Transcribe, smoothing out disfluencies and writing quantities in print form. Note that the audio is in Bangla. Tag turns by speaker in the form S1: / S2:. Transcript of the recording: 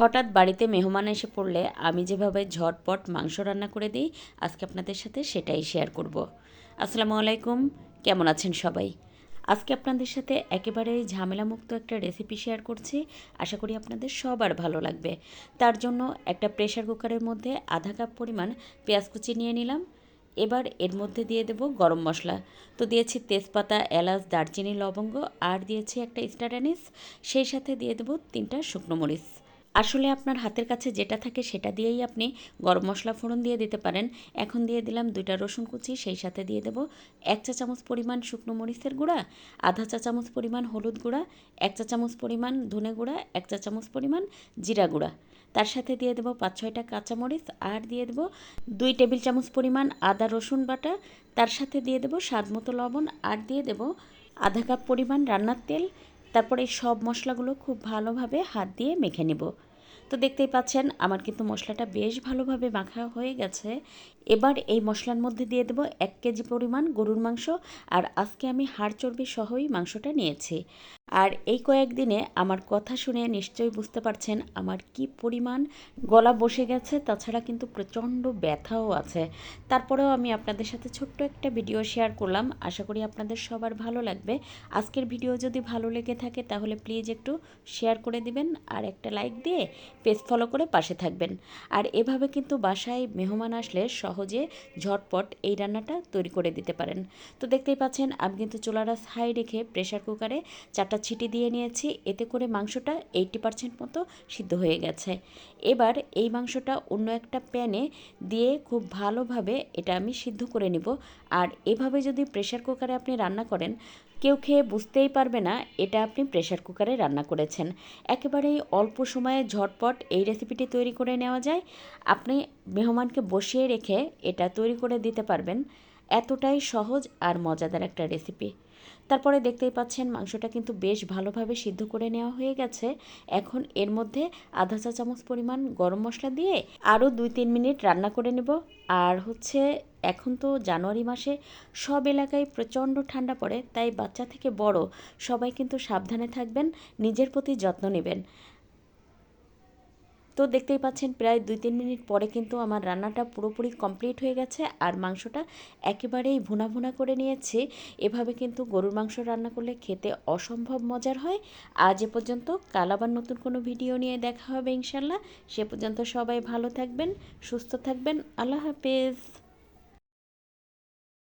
S1: হঠাৎ বাড়িতে মেহমান এসে পড়লে আমি যেভাবে ঝটপট মাংস রান্না করে দিই, আজকে আপনাদের সাথে সেটাই শেয়ার করব। আসসালামু আলাইকুম, কেমন আছেন সবাই? আজকে আপনাদের সাথে একেবারে ঝামেলামুক্ত একটা রেসিপি শেয়ার করছি। আশা করি আপনাদের সবার ভালো লাগবে। তার জন্য একটা প্রেসার কুকারের মধ্যে আধা কাপ পরিমাণ পেঁয়াজ কুচি নিয়ে নিলাম। এবার এর মধ্যে দিয়ে দেব গরম মশলা। তো দিয়েছি তেজপাতা, এলাচ, দারচিনি, লবঙ্গ আর দিয়েছি একটা স্টার অ্যানিস। সেই সাথে দিয়ে দেব 3টা শুকনো মরিচ। আসলে আপনার হাতের কাছে যেটা থাকে সেটা দিয়েই আপনি গরম মশলা ফোড়ন দিয়ে দিতে পারেন। এখন দিয়ে দিলাম 2টা রসুন কুচি, সেই সাথে দিয়ে দেব 1 চা চামচ পরিমাণ শুকনো মরিচের গুঁড়া, আধা চা চামচ পরিমাণ হলুদ গুঁড়া, 1 চা চামচ পরিমাণ ধনে গুঁড়া, 1 চা চামচ পরিমাণ জিরা গুঁড়া। তার সাথে দিয়ে দেবো 5-6টা কাঁচামরিচ আর দিয়ে দেবো 2 টেবিল চামচ পরিমাণ আদা রসুন বাটা। তার সাথে দিয়ে দেবো স্বাদ মতো লবণ আর দিয়ে দেবো আধা কাপ পরিমাণ রান্নার তেল। তারপরে এই সব মশলাগুলো খুব ভালোভাবে হাত দিয়ে মেখে নেব। তো দেখতেই পাচ্ছেন আমার কিন্তু মশলাটা বেশ ভালোভাবে মাখা হয়ে গেছে। এবার এই মশলার মধ্যে দিয়ে দেবো 1 কেজি পরিমাণ গরুর মাংস। আর আজকে আমি হাড় চর্বি সহই মাংসটা নিয়েছি। আর এই কয়েকদিনে আমার কথা শুনে নিশ্চয়ই বুঝতে পারছেন আমার কি পরিমাণ গলা বসে গেছে, তাছাড়া কিন্তু প্রচণ্ড ব্যথাও আছে। তারপরেও আমি আপনাদের সাথে ছোট্ট একটা ভিডিও শেয়ার করলাম, আশা করি আপনাদের সবার ভালো লাগবে। আজকের ভিডিও যদি ভালো লেগে থাকে তাহলে প্লিজ একটু শেয়ার করে দিবেন আর একটা লাইক দিয়ে পেজ ফলো করে পাশে থাকবেন। আর এভাবে কিন্তু বাসায় মেহমান আসলে সহজে ঝটপট এই রান্নাটা তৈরি করে দিতে পারেন। তো দেখতেই পাচ্ছেন আমি কিন্তু চুলার আঁচ হাই রেখে প্রেসার কুকারে 4টা সিটি দিয়ে নিয়েছি। এতে করে মাংসটা 80% মতো সিদ্ধ হয়ে গেছে। এবার এই মাংসটা অন্য একটা প্যানে দিয়ে খুব ভালোভাবে এটা আমি সিদ্ধ করে নিব। আর এভাবে যদি প্রেসার কুকারে আপনি রান্না করেন, কেউ খেয়ে বুঝতেই পারবে না এটা আপনি প্রেসার কুকারে রান্না করেছেন। একেবারেই অল্প সময়ে ঝটপট এই রেসিপিটি তৈরি করে নেওয়া যায়। আপনি মেহমানকে বসিয়ে রেখে এটা তৈরি করে দিতে পারবেন। এতটাই সহজ আর মজাদার একটা রেসিপি। তারপরে দেখতেই পাচ্ছেন মাংসটা কিন্তু বেশ ভালোভাবে সিদ্ধ করে নেওয়া হয়ে গেছে। এখন এর মধ্যে আধা চা চামচ পরিমাণ গরম মশলা দিয়ে আরও 2-3 মিনিট রান্না করে নেব। আর এখন তো জানুয়ারি মাসে সব এলাকায় প্রচণ্ড ঠান্ডা পড়ে, তাই বাচ্চা থেকে বড় সবাই কিন্তু সাবধানে থাকবেন, নিজের প্রতি যত্ন নেবেন। তো দেখতেই পাচ্ছেন প্রায় 2-3 মিনিট পরে কিন্তু আমার রান্নাটা পুরোপুরি কমপ্লিট হয়ে গেছে আর মাংসটা একেবারেই ভুনা ভুনা করে নিয়েছি। এভাবে কিন্তু গরুর মাংস রান্না করলে খেতে অসম্ভব মজার হয়। আজ এ পর্যন্ত, কাল আবার নতুন কোনো ভিডিও নিয়ে দেখা হবে ইনশাল্লাহ। সে পর্যন্ত সবাই ভালো থাকবেন, সুস্থ থাকবেন। আল্লাহ হাফেজ।